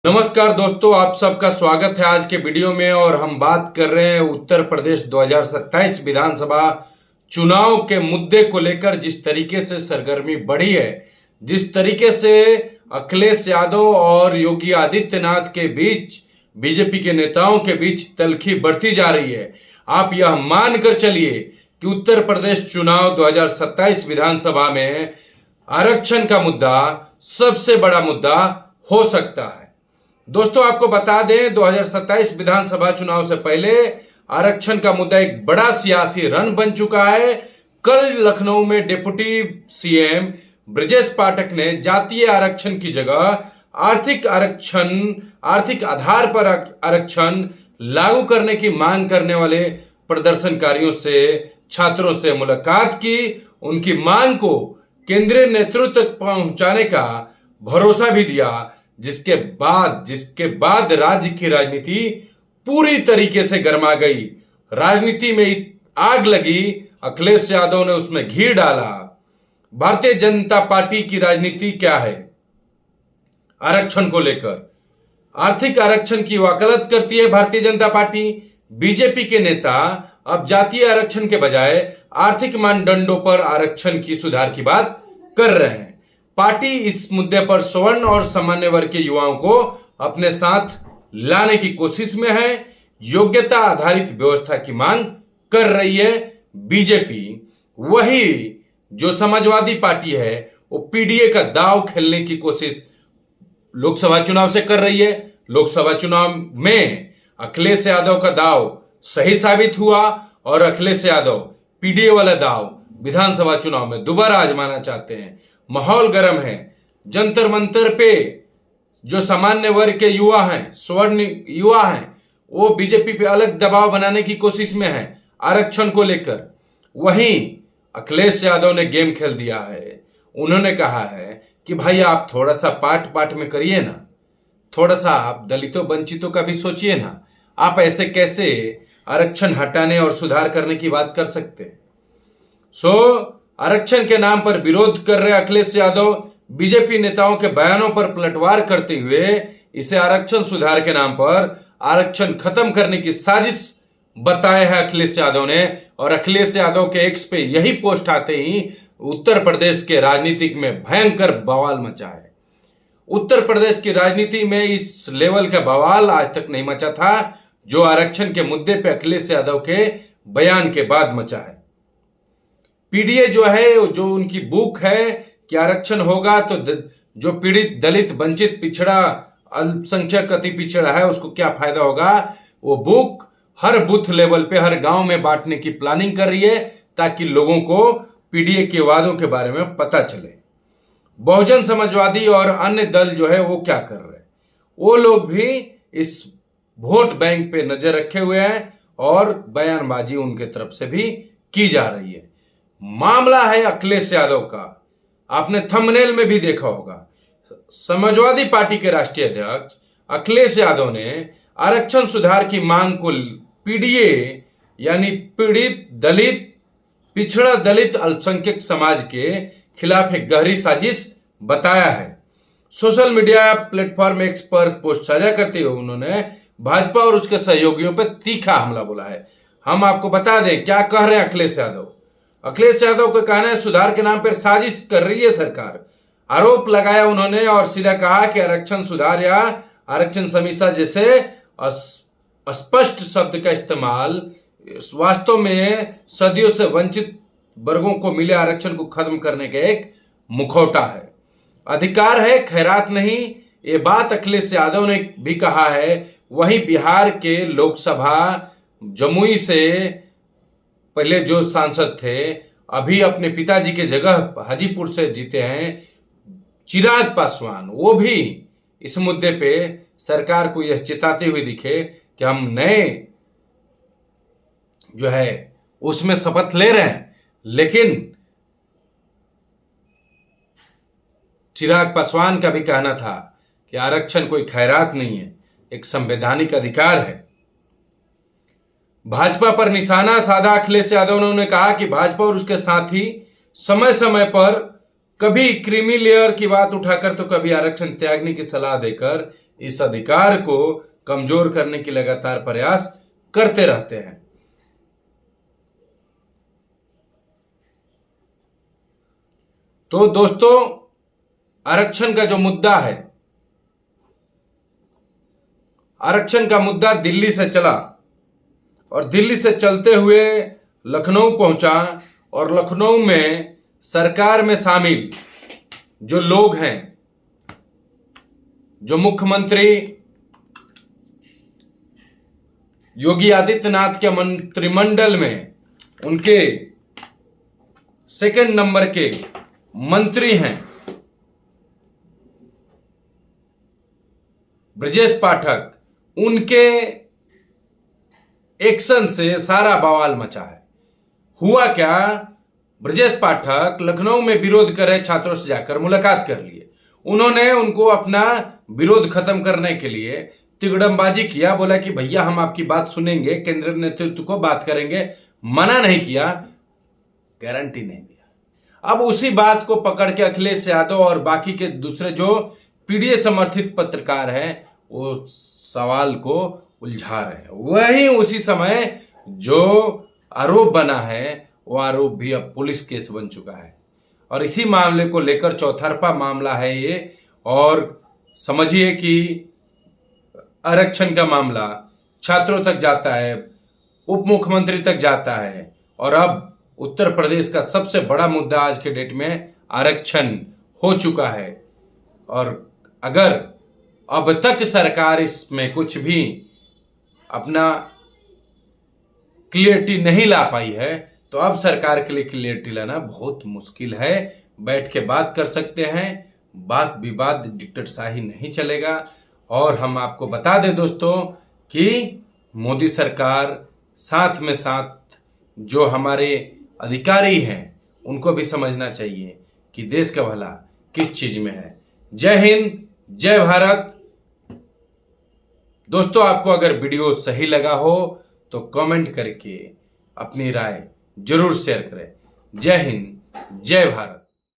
नमस्कार दोस्तों, आप सबका स्वागत है आज के वीडियो में। और हम बात कर रहे हैं उत्तर प्रदेश 2027 विधानसभा चुनाव के मुद्दे को लेकर। जिस तरीके से सरगर्मी बढ़ी है, जिस तरीके से अखिलेश यादव और योगी आदित्यनाथ के बीच, बीजेपी के नेताओं के बीच तल्खी बढ़ती जा रही है, आप यह मानकर चलिए कि उत्तर प्रदेश चुनाव 2027 विधानसभा में आरक्षण का मुद्दा सबसे बड़ा मुद्दा हो सकता है। दोस्तों, आपको बता दें, 2027 विधानसभा चुनाव से पहले आरक्षण का मुद्दा एक बड़ा सियासी रन बन चुका है। कल लखनऊ में डिप्टी सीएम ब्रजेश पाठक ने जातीय आरक्षण की जगह आर्थिक आधार पर आरक्षण लागू करने की मांग करने वाले प्रदर्शनकारियों से, छात्रों से मुलाकात की। उनकी मांग को केंद्रीय नेतृत्व तक पहुंचाने का भरोसा भी दिया, जिसके बाद राज्य की राजनीति पूरी तरीके से गर्मा गई। राजनीति में आग लगी, अखिलेश यादव ने उसमें घी डाला। भारतीय जनता पार्टी की राजनीति क्या है आरक्षण को लेकर? आर्थिक आरक्षण की वकालत करती है भारतीय जनता पार्टी। बीजेपी के नेता अब जातीय आरक्षण के बजाय आर्थिक मानदंडों पर आरक्षण की सुधार की बात कर रहे हैं। पार्टी इस मुद्दे पर सवर्ण और सामान्य वर्ग के युवाओं को अपने साथ लाने की कोशिश में है। योग्यता आधारित व्यवस्था की मांग कर रही है बीजेपी। वही जो समाजवादी पार्टी है, वो पीडीए का दांव खेलने की कोशिश लोकसभा चुनाव से कर रही है। लोकसभा चुनाव में अखिलेश यादव का दांव सही साबित हुआ और अखिलेश यादव पीडीए वाला दांव विधानसभा चुनाव में दोबारा आजमाना चाहते हैं। माहौल गर्म है। जंतर मंतर पे जो सामान्य वर्ग के युवा हैं, स्वर्ण युवा हैं, वो बीजेपी पे अलग दबाव बनाने की कोशिश में है आरक्षण को लेकर। वहीं अखिलेश यादव ने गेम खेल दिया है। उन्होंने कहा है कि भाई आप थोड़ा सा पार्ट में करिए ना, थोड़ा सा आप दलितों वंचितों का भी सोचिए ना। आप ऐसे कैसे आरक्षण हटाने और सुधार करने की बात कर सकते हैं? आरक्षण के नाम पर विरोध कर रहे अखिलेश यादव बीजेपी नेताओं के बयानों पर पलटवार करते हुए इसे आरक्षण सुधार के नाम पर आरक्षण खत्म करने की साजिश बताया है अखिलेश यादव ने। और अखिलेश यादव के एक्स पे यही पोस्ट आते ही उत्तर प्रदेश के राजनीतिक में भयंकर बवाल मचा है। उत्तर प्रदेश की राजनीति में इस लेवल का बवाल आज तक नहीं मचा था जो आरक्षण के मुद्दे पे अखिलेश यादव के बयान के बाद मचा है। पीडीए जो है, जो उनकी बुक है कि आरक्षण होगा तो जो पीड़ित, दलित, वंचित, पिछड़ा, अल्पसंख्यक, अति पिछड़ा है, उसको क्या फायदा होगा, वो बुक हर बूथ लेवल पे, हर गांव में बांटने की प्लानिंग कर रही है ताकि लोगों को पीडीए के वादों के बारे में पता चले। बहुजन समाजवादी और अन्य दल जो है वो क्या कर रहे हैं? वो लोग भी इस वोट बैंक पे नजर रखे हुए हैं और बयानबाजी उनके तरफ से भी की जा रही है। मामला है अखिलेश यादव का। आपने थंबनेल में भी देखा होगा, समाजवादी पार्टी के राष्ट्रीय अध्यक्ष अखिलेश यादव ने आरक्षण सुधार की मांग को पीडीए यानी पीड़ित, दलित, पिछड़ा, दलित, अल्पसंख्यक समाज के खिलाफ एक गहरी साजिश बताया है। सोशल मीडिया प्लेटफॉर्म एक्स पर पोस्ट साझा करते हुए उन्होंने भाजपा और उसके सहयोगियों पर तीखा हमला बोला है। हम आपको बता दें क्या कह रहे हैं अखिलेश यादव। अखिलेश यादव का कहना है सुधार के नाम पर साजिश कर रही है सरकार। आरोप लगाया उन्होंने और सीधा कहा कि आरक्षण सुधार या आरक्षण समीक्षा जैसे अस्पष्ट शब्द का इस्तेमाल वास्तव में सदियों से वंचित वर्गों को मिले आरक्षण को खत्म करने का एक मुखौटा है। अधिकार है, खैरात नहीं। ये बात अखिलेश यादव ने भी कहा है। वहीं बिहार के लोकसभा जमुई से पहले जो सांसद थे, अभी अपने पिताजी के जगह हाजीपुर से जीते हैं चिराग पासवान, वो भी इस मुद्दे पे सरकार को यह चिताते हुए दिखे कि हम नए जो है उसमें शपथ ले रहे हैं। लेकिन चिराग पासवान का भी कहना था कि आरक्षण कोई खैरात नहीं है, एक संवैधानिक अधिकार है। भाजपा पर निशाना साधा अखिलेश यादव ने उन्होंने कहा कि भाजपा और उसके साथी समय समय पर कभी क्रीमी लेयर की बात उठाकर तो कभी आरक्षण त्यागने की सलाह देकर इस अधिकार को कमजोर करने की लगातार प्रयास करते रहते हैं। तो दोस्तों, आरक्षण का जो मुद्दा है, आरक्षण का मुद्दा दिल्ली से चला और दिल्ली से चलते हुए लखनऊ पहुंचा और लखनऊ में सरकार में शामिल जो लोग हैं, जो मुख्यमंत्री योगी आदित्यनाथ के मंत्रिमंडल में उनके सेकंड नंबर के मंत्री हैं ब्रजेश पाठक, उनके एक्शन से सारा बवाल मचा है। हुआ क्या, ब्रजेश पाठक लखनऊ में विरोध कर रहे छात्रों से जाकर मुलाकात कर लिए। उन्होंने उनको अपना विरोध खत्म करने के लिए तिगड़मबाजी किया, बोला कि भैया हम आपकी बात सुनेंगे, केंद्रीय नेतृत्व को बात करेंगे। मना नहीं किया, गारंटी नहीं दिया। अब उसी बात को पकड़ के अखिलेश यादव और बाकी के दूसरे जो पीडीए समर्थित पत्रकार हैं वो सवाल को उलझा रहे हैं। वहीं उसी समय जो आरोप बना है वो आरोप भी अब पुलिस केस बन चुका है और इसी मामले को लेकर चौतरफा मामला है ये। और समझिए कि आरक्षण का मामला छात्रों तक जाता है, उप मुख्यमंत्री तक जाता है और अब उत्तर प्रदेश का सबसे बड़ा मुद्दा आज के डेट में आरक्षण हो चुका है। और अगर अब तक सरकार इसमें कुछ भी अपना क्लियरिटी नहीं ला पाई है तो अब सरकार के लिए क्लियरिटी लाना बहुत मुश्किल है। बैठ के बात कर सकते हैं, बात विवाद डिक्टेटरशाही नहीं चलेगा। और हम आपको बता दें दोस्तों कि मोदी सरकार साथ में साथ जो हमारे अधिकारी हैं उनको भी समझना चाहिए कि देश का भला किस चीज में है। जय हिंद, जय भारत। दोस्तों, आपको अगर वीडियो सही लगा हो तो कमेंट करके अपनी राय जरूर शेयर करें। जय हिंद, जय भारत।